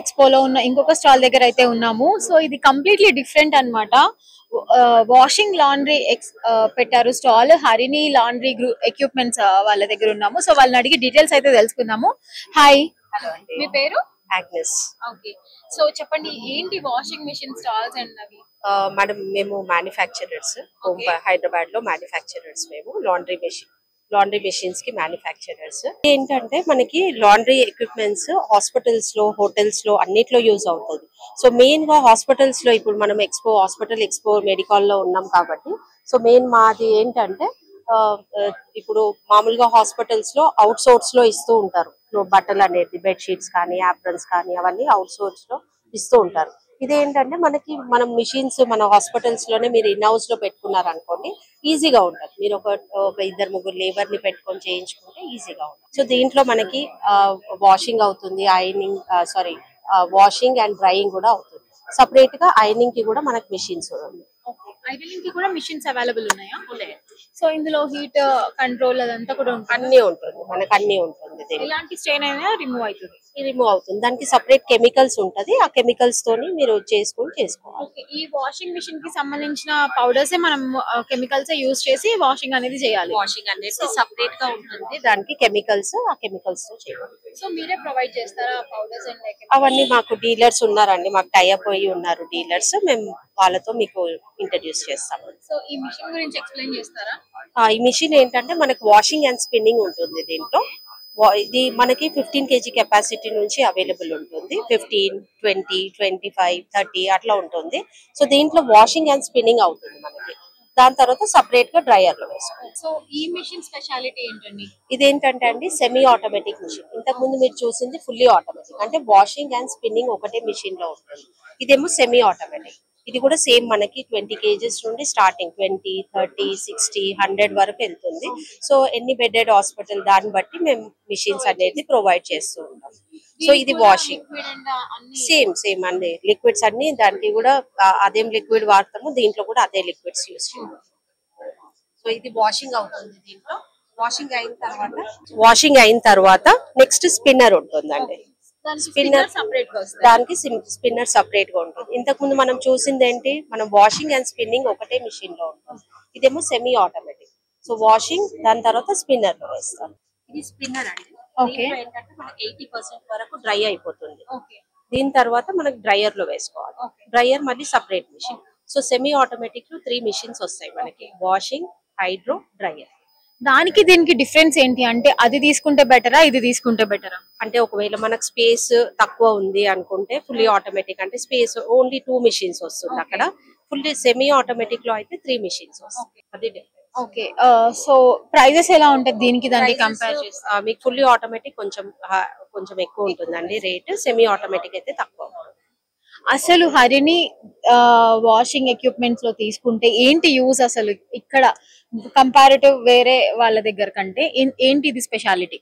ఎక్స్పోలో ఉన్న ఇంకొక స్టాల్ దగ్గర అయితే ఉన్నాము. సో ఇది కంప్లీట్లీ డిఫరెంట్ అన్నమాట. వాషింగ్ లాండ్రీ పెట్టారు స్టాల్. హరిణి లాండ్రీ ఎక్విప్మెంట్స్ వాళ్ళ దగ్గర ఉన్నాము. సో వాళ్ళని అడిగి డీటెయిల్స్ అయితే తెలుసుకుందాము. హాయ్, మీ పేరు? ఆగ్నెస్. ఓకే, సో చెప్పండి ఏంటి వాషింగ్ మెషిన్ స్టాల్స్ అండ్ అవి? మేడం మేము మ్యానుఫ్యాక్చరర్స్, హైదరాబాద్ లో మ్యానుఫ్యాక్చరర్స్. మేము లాండ్రీ మెషిన్స్ కి మ్యానుఫ్యాక్చరర్స్. ఏంటంటే మనకి లాండ్రీ ఎక్విప్మెంట్స్ హాస్పిటల్స్ లో, హోటల్స్ లో అన్నిట్లో యూజ్ అవుతుంది. సో మెయిన్ గా హాస్పిటల్స్ లో ఇప్పుడు మనం హాస్పిటల్ ఎక్స్పో మెడికల్ లో ఉన్నాం కాబట్టి, సో మెయిన్ మాది ఏంటంటే ఇప్పుడు మామూలుగా హాస్పిటల్స్ లో అవుట్ సోర్స్ లో ఇస్తూ ఉంటారు బట్టలు అనేది, బెడ్షీట్స్ కానీ యాప్రన్స్ కానీ అవన్నీ అవుట్ సోర్స్ లో ఇస్తూ ఉంటారు. ఇదేంటంటే మనం మిషన్స్ మన హాస్పిటల్స్ లోనే మీరు ఇన్ హౌస్ లో పెట్టుకున్నారు అనుకోండి, ఈజీగా ఉంటుంది. మీరు ఒక 2-3 లేబర్ ని పెట్టుకొని చేయించుకుంటే ఈజీగా ఉంటుంది. సో దీంట్లో మనకి వాషింగ్ అవుతుంది, వాషింగ్ అండ్ డ్రైయింగ్ కూడా అవుతుంది. సపరేట్ గా ఐరనింగ్ కి కూడా మనకి మిషన్స్ ఉన్నాయి. ఐరనింగ్ కి కూడా మిషన్స్ అవైలబుల్ ఉన్నాయా? సో ఇందులో హీట్ కంట్రోల్ అదంతా కూడా అన్ని ఉంటుంది, మనకి అన్ని ఉంటుంది. ఎలాంటి స్ట్రెయిన్ అయినా రిమూవ్ అవుతుంది. దానికి సపరేట్ కెమికల్స్ ఉంటది. ఆ కెమికల్స్ తోని మీరు చేసుకోవాలి. ఈ వాషింగ్ మిషన్ కి సంబంధించిన పౌడర్స్ మనం కెమికల్స్ యూజ్ చేసి వాషింగ్ అనేది చేయాలి. వాషింగ్ అనేది సపరేట్ గా ఉంటుంది, దానికి కెమికల్స్, ఆ కెమికల్స్ తో చేయాలి. సో మీరే ప్రొవైడ్ చేస్తారా పౌడర్స్ అండ్ అవన్నీ? మాకు డీలర్స్ ఉన్నారండి, మాకు టైఅప్ అయ్యి ఉన్నారు డీలర్స్. మేము వాళ్ళతో మీకు ఇంట్రడ్యూస్ చేస్తాము. సో ఈ మిషన్ గురించి ఎక్స్ప్లెయిన్ చేస్తారా? ఈ మిషన్ ఏంటంటే మనకి వాషింగ్ అండ్ స్పిన్నింగ్ ఉంటుంది దీంట్లో. ఇది మనకి 15 kg కెపాసిటీ నుంచి అవైలబుల్ ఉంటుంది. 15, 20, 25, 30 అట్లా ఉంటుంది. సో దీంట్లో వాషింగ్ అండ్ స్పిన్నింగ్ అవుతుంది మనకి. దాని తర్వాత సపరేట్ గా డ్రైయర్ లో వేసుకోవాలి. సో ఈ మిషన్ స్పెషాలిటీ ఏంటండి? ఇదేంటంటే అండి సెమీ ఆటోమేటిక్ మిషన్. ఇంతకు ముందు మీరు చూసింది ఫుల్లీ ఆటోమేటిక్, అంటే వాషింగ్ అండ్ స్పిన్నింగ్ ఒకటే మిషన్ లో ఉంటుంది. ఇదేమో సెమీ ఆటోమేటిక్. ఇది కూడా సేమ్ మనకి 20 kgs నుండి స్టార్టింగ్ 20, 30, 60, 100 వరకు వెళ్తుంది. సో ఎన్ని బెడెడ్ హాస్పిటల్ దాన్ని బట్టి మేము మిషన్స్ అనేది ప్రొవైడ్ చేస్తూ ఉంటాం. సో ఇది వాషింగ్ సేమ్ అన్ని లిక్విడ్స్ అన్ని దానికి కూడా అదేం లిక్విడ్ వాడతాము, దీంట్లో కూడా అదే లిక్విడ్స్ యూస్ చేయాలి. సో ఇది వాషింగ్ అవుతుంది. దీంట్లో వాషింగ్ అయిన తర్వాత నెక్స్ట్ స్పిన్నర్ ఉంటుందండి. దానికి స్పిన్నర్ సపరేట్ గా ఉంటుంది. ఇంతకు ముందు మనం చూసింది ఏంటి, మనం వాషింగ్ అండ్ స్పిన్నింగ్ ఒకటే మిషన్ లో ఉంటుంది. ఇదేమో సెమీ ఆటోమేటిక్. సో వాషింగ్ దాని తర్వాత స్పిన్నర్ లో వేస్తాం. ఇది స్పిన్నర్ అండి. ఏంటంటే మనకి 80% వరకు డ్రై అయిపోతుంది. దీని తర్వాత మనకి డ్రైయర్ లో వేసుకోవాలి. డ్రైయర్ మళ్ళీ separate machine. So semi automatic లో 3 మిషన్స్ వస్తాయి మనకి, వాషింగ్, హైడ్రో, డ్రైయర్. దానికి దీనికి డిఫరెన్స్ ఏంటి అంటే, అది తీసుకుంటే బెటరా, ఇది తీసుకుంటే బెటరా? అంటే ఒకవేళ మనకు స్పేస్ తక్కువ ఉంది అనుకుంటే ఫుల్లీ ఆటోమేటిక్ అంటే స్పేస్ ఓన్లీ 2 మిషన్స్ వస్తుంది. అక్కడ ఫుల్లీ సెమీ ఆటోమేటిక్ లో అయితే 3 మిషన్స్ వస్తాయి. అది డిఫరెన్స్. ఓకే, సో ప్రైజెస్ ఎలా ఉంటుంది దీనికి దానికి కంపేర్ చేస్తే? మీకు ఫుల్లీ ఆటోమేటిక్ కొంచెం ఎక్కువ ఉంటుందండి రేట్, సెమీ ఆటోమేటిక్ అయితే తక్కువ. అసలు హరిణి వాషింగ్ ఎక్విప్మెంట్స్ లో తీసుకుంటే ఏంటి యూజ్ అసలు ఇక్కడ కంపారిటివ్ వేరే వాళ్ళ దగ్గర కంటే? ఏంటి ఇది స్పెషాలిటీ?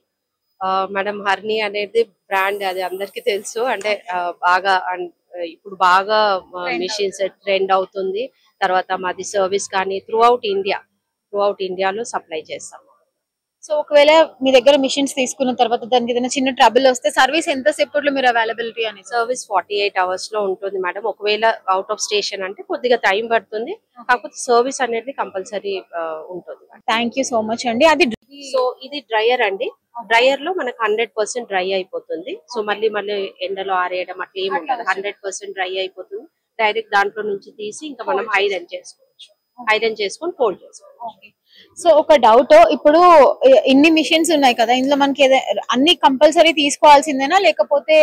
మేడం హరిణి అనేది బ్రాండ్, అది అందరికి తెలుసు. అంటే బాగా ఇప్పుడు బాగా మిషన్స్ ట్రెండ్ అవుతుంది. తర్వాత మాది సర్వీస్ కానీ త్రూ అవుట్ ఇండియాలో సప్లై చేస్తాము. సో ఒకవేళ మీ దగ్గర మిషన్స్ తీసుకున్న తర్వాత దానికి ఏదైనా చిన్న ట్రబుల్ వస్తే సర్వీస్ ఎంత సేపట్లో మీరు అవైలబిలిటీ అనేది? సర్వీస్ 48 hours లో ఉంటుంది మేడం. ఒకవేళ అవుట్ ఆఫ్ స్టేషన్ అంటే కొద్దిగా టైం పడుతుంది, కాకపోతే సర్వీస్ అనేది కంపల్సరీ ఉంటుంది. థ్యాంక్ యూ సో మచ్ అండి. అది సో ఇది డ్రైయర్ అండి. డ్రైయర్ లో మనకు 100% డ్రై అయిపోతుంది. సో మళ్ళీ ఎండలో ఆరేయడం అట్లా ఏమి ఉండదు, 100% డ్రై అయిపోతుంది. డైరెక్ట్ దాంట్లో నుంచి తీసి ఇంకా మనం ఐరన్ చేసుకోవచ్చు, ఐరన్ చేసుకొని ఫోల్డ్ చేసుకోవచ్చు. సో ఒక డౌట్, ఇప్పుడు ఇన్ని మిషన్స్ ఉన్నాయి కదా, ఇందులో మనకి అన్ని కంపల్సరీ తీసుకోవాల్సిందేనా, లేకపోతే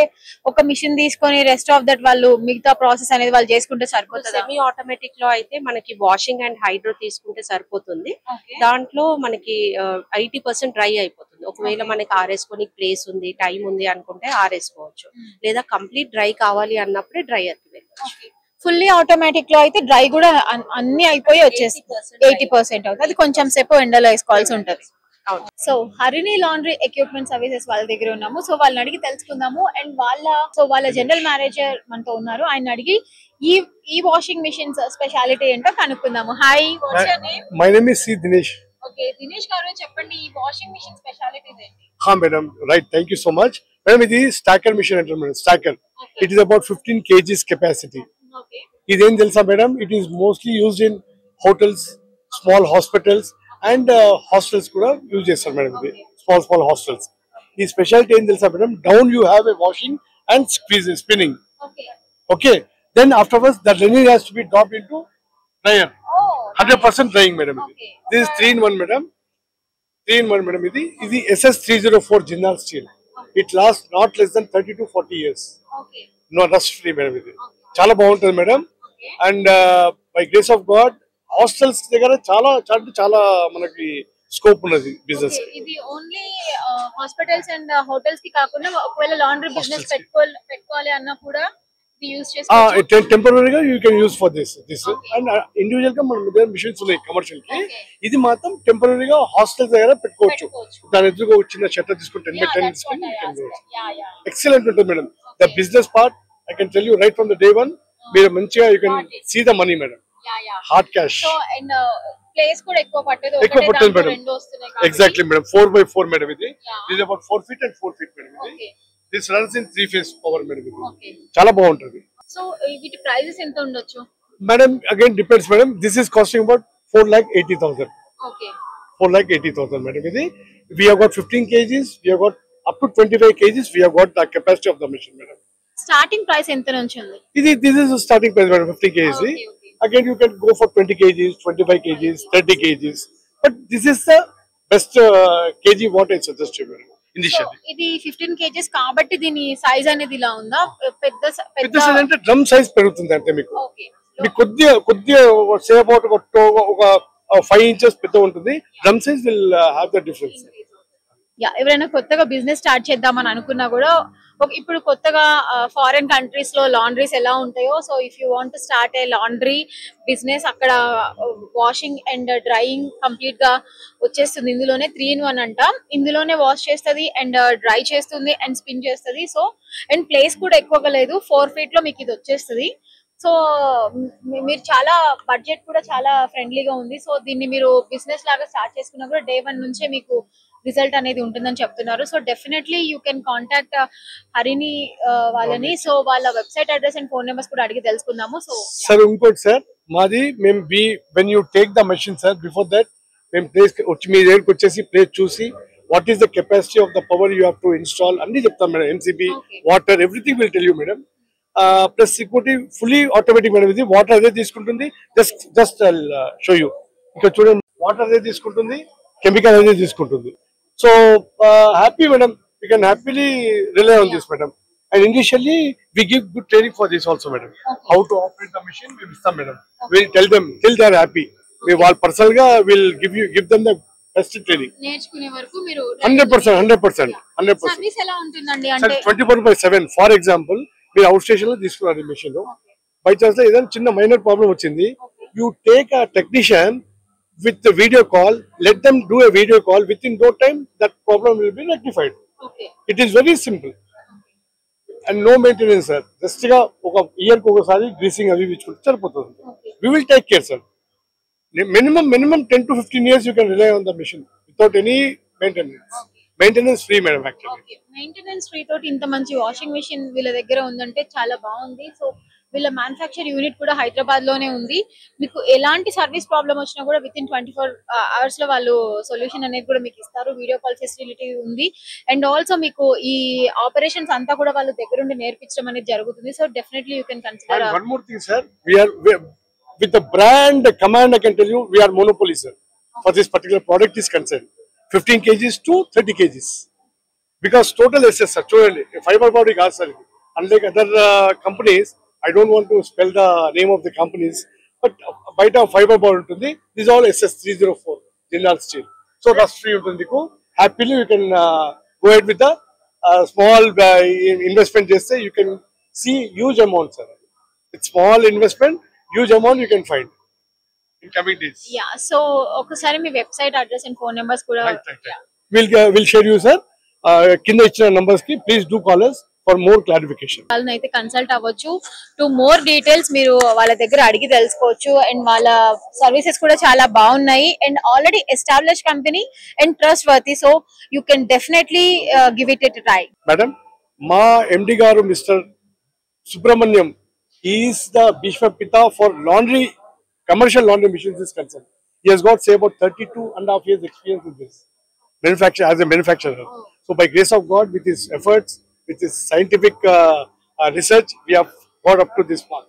ఒక మిషన్ తీసుకొని రెస్ట్ ఆఫ్ దట్ వాళ్ళు మిగతా ప్రాసెస్ అనేది వాళ్ళు చేసుకుంటే సరిపోతుంది? సెమీ ఆటోమేటిక్ లో అయితే మనకి వాషింగ్ అండ్ హైడ్రో తీసుకుంటే సరిపోతుంది. దాంట్లో మనకి 80% డ్రై అయిపోతుంది. ఒకవేళ మనకి ఆరేసుకొని ప్లేస్ ఉంది, టైం ఉంది అనుకుంటే ఆరేసుకోవచ్చు, లేదా కంప్లీట్ డ్రై కావాలి అన్నప్పుడే డ్రైయర్ కి వెళ్ళచ్చు. ఫుల్లీ ఆటోమేటిక్ లో అయితే డ్రై కూడా అన్ని అయిపోయి వచ్చేస్తుంది, 80% అవుతుంది. అది కొంచెం సేపు ఎండలో వేసుకోవాల్సి ఉంటది. So Harini laundry equipment services వాళ్ళ దగ్గర ఉన్నాము. సో వాళ్ళని అడిగి తెలుసుకుందాము. అండ్ వాళ్ళ జనరల్ మేనేజర్ మనతో ఉన్నారు, ఆయన అడిగి ఈ వాషింగ్ మిషన్స్ స్పెషాలిటీ ఏంటో కనుక్కుందాము. Hi, what's your name? My name is C Dinesh. Okay, Dinesh గారు చెప్పండి, ఈ వాషింగ్ మిషన్ స్పెషాలిటీస్ ఏంటి? हाँ madam, right, thank you so much. Madam, it is stacker machine enter madam. Stacker. Okay. It is about 15 kgs capacity. Okay. It madam. It is mostly used in hotels, small hospitals, and hostels. Kuda use chestar madam. Okay. Small hostels. This specialty in madam. Down you have a washing and spinning. Okay. Okay. Then afterwards, the linen has to be dropped into dryer. Oh. 100% drying, madam. Okay. This is 3-in-1, madam. 3-in-1, madam. This is SS304 Jindal steel. It lasts not less than 30 to 40 years. Okay. No rust free, madam. Chala బాగుంటుంది, madam. Okay. And by grace of God, hostels దగ్గర చాలా మనకి scope ఉన్నది business. Okay. ఇది only hospitals and hotels కి కాకుండా ఒకవేళ laundry business పెట్టుకోవాలి అన్నా కూడా ఇది యూస్ చేసుకోవచ్చు. టెంపరరీగా you can use for this and individual గా మన దగ్గర మిషన్స్ ఉన్నాయి కమర్షియల్ కి. Okay. ఇది మాత్రం టెంపరరీగా హాస్టల్స్ దగ్గర పెట్టుకోవచ్చు. దాని ఎదురుగా ఒక చిన్న షట్టర్ తీసుకుని 10 by 10 That's what తీసుకుని I asked. Yeah. ఎక్సలెంట్ ఉంటుంది madam. The business part I can tell you right from the day one. మీరు మంచిగా you can see the money madam. Yeah. Hard cash so and place కూడా ఎక్కువ పట్టదు. ఎక్కువ పట్టదు madam. రెండు వస్తున్నాయి కాబట్టి. Exactly madam. 4x4 మేడం ఇది. Yeah. ఇది about 4 feet and 4 feet madam ఇది. Okay. This runs in 3-phase power madam ఇది. Okay. చాలా బాగుంటుంది సో వీటి ప్రైసెస్ ఎంత ఉండొచ్చు? Madam. Again depends madam. This is costing about 4,80,000. Okay. 4,80,000 madam. We have got 15 kgs, we have got up to 25 kgs, we have got the capacity of the machine madam. Starting price ఎంత నుంచి ఉంది? This is the starting price madam, 15 kgs. Okay. Again you can go for 20 kgs, 25 kgs, 30 kgs. But this is the best kg what I suggest you madam. So Initially. ఇది 15 kgs కాబట్టి దీని size అనేది ఇలా ఉందా? With this అంటే drum size పెరుగుతుంది అంటే మీకు. ఓకే. మీకు కొద్దిగా say about ఒక 5 inches పెద్ద ఉంటుంది. Drum size will have the difference. Yeah, ఎవరైనా కొత్తగా బిజినెస్ స్టార్ట్ చేద్దామని అనుకున్నా కూడా ఇప్పుడు కొత్తగా ఫారెన్ కంట్రీస్ లో లాండ్రీస్ ఎలా ఉంటాయో, so if you want to start A laundry business అక్కడ వాషింగ్ అండ్ డ్రైయింగ్ కంప్లీట్ గా వచ్చేస్తుంది. ఇందులోనే 3-in-1 అంట. ఇందులోనే వాష్ చేస్తుంది అండ్ డ్రై చేస్తుంది అండ్ స్పిన్ చేస్తుంది. సో అండ్ ప్లేస్ కూడా ఎక్కువగా లేదు. 4 feet లో మీకు ఇది వచ్చేస్తుంది. సో మీరు చాలా బడ్జెట్ కూడా చాలా ఫ్రెండ్లీగా ఉంది. సో దీన్ని మీరు బిజినెస్ లాగా స్టార్ట్ చేసుకున్నా కూడా day 1 నుంచే మీకు రిజల్ట్ అనేది ఉంటుందని చెప్తున్నారు. So definitely you can contact Harini వాళ్ళని. సో వాళ్ళ website address and phone numbers కూడా అడిగి తెలుసుకుందాము. సో సార్ ఇంకోటి సార్, మాది మేము when you take the machine sir, before that మేము ప్లేస్ వచ్చి మీ దగ్గరికి వచ్చేసి ప్లేస్ చూసి what is the capacity of the power you have to install అన్ని చెప్తాం madam. MCB, water, everything will tell you madam. Plus ఇంకోటి ఫుల్లీ ఆటోమేటిక్ మేడం. ఇది water అదే తీసుకుంటుంది. Just show you. ఇక్కడ చూడండి, వాటర్ అదే తీసుకుంటుంది, కెమికల్ అదే తీసుకుంటుంది. So happy madam. You can happily rely on this madam. And initially we give good training for this also madam. How to operate the machine మేము ఇస్తాం madam. Will tell them till they are happy. వాళ్ళు personal గా will give them the best training. నేర్చుకునే వరకు మీరు 100%. Service ఎలా ఉంటుందండి అంటే 24/7. ఫర్ ఎగ్జాంపుల్ మీరు అవుట్ స్టేషన్ లో తీసుకున్నారు మెషిన్ లో, బై ఛాన్స్ లో ఏదైనా చిన్న మైనర్ ప్రాబ్లం వచ్చింది, you take a technician with the video call, let them do a video call, within no time that problem will be rectified. Okay. It is very simple and no maintenance sir. Just ga oka year ko okasari greasing avi vichukunte saripotundi. We will take care sir. Minimum 10 to 15 years you can rely on the machine without any maintenance. Maintenance free madam actually. Okay. Maintenance free తోటి ఇంత మంచి washing machine వీళ్ళ దగ్గర ఉందంటే చాలా బాగుంది. So వీళ్ళ manufacture unit కూడా హైదరాబాద్ లోనే ఉంది. మీకు ఎలాంటి సర్వీస్ ప్రాబ్లం వచ్చినా కూడా విత్ ఇన్ 24 hours లో వాళ్ళు సొల్యూషన్ అనేది కూడా మీకు ఇస్తారు. వీడియో కాల్ ఫెసిలిటీ ఉంది. అండ్ ఆల్సో మీకు ఈ ఆపరేషన్స్ అంతా కూడా వాళ్ళ దగ్గర ఉండి నేర్పించడం అనేది జరుగుతుంది. So definitely you can consider. One more thing sir, we are with the brand command I can tell you we are monopoly sir for this particular product is concerned. 15 kgs to 30 kgs because total SS sir, fiber body gas sir. Unlike other companies, I don't want to spell the name of the companies, but bite fiber board untundi. This is all SS304 Jindal steel. So rust free untundi. Happily you can go ahead with the small investment. Just say you can see huge amount sir. It's small investment, huge amount you can find in coming days. Yeah, so ఒకసారి మీ website address and phone numbers కూడా We'll share you sir. కింద ఇచ్చిన numbers కి please do call us for more clarification. వాళ్ళని అయితే consult అవ్వచ్చు. To more details మీరు వాళ్ళ దగ్గర అడిగి తెలుసుకోవచ్చు. అండ్ వాళ్ళ సర్వీసెస్ కూడా చాలా బాగున్నాయి and already establish company and trust worthy. So you can definitely give it a try. Madam, మా MD గారు mister Subramaniam, he is the Bhishma Pita for laundry, commercial laundry machines is concerned. He has got say about 32.5 years experience in this manufacture as a manufacturer. So by grace of God, with his efforts, with his scientific research, we have got up to this mark.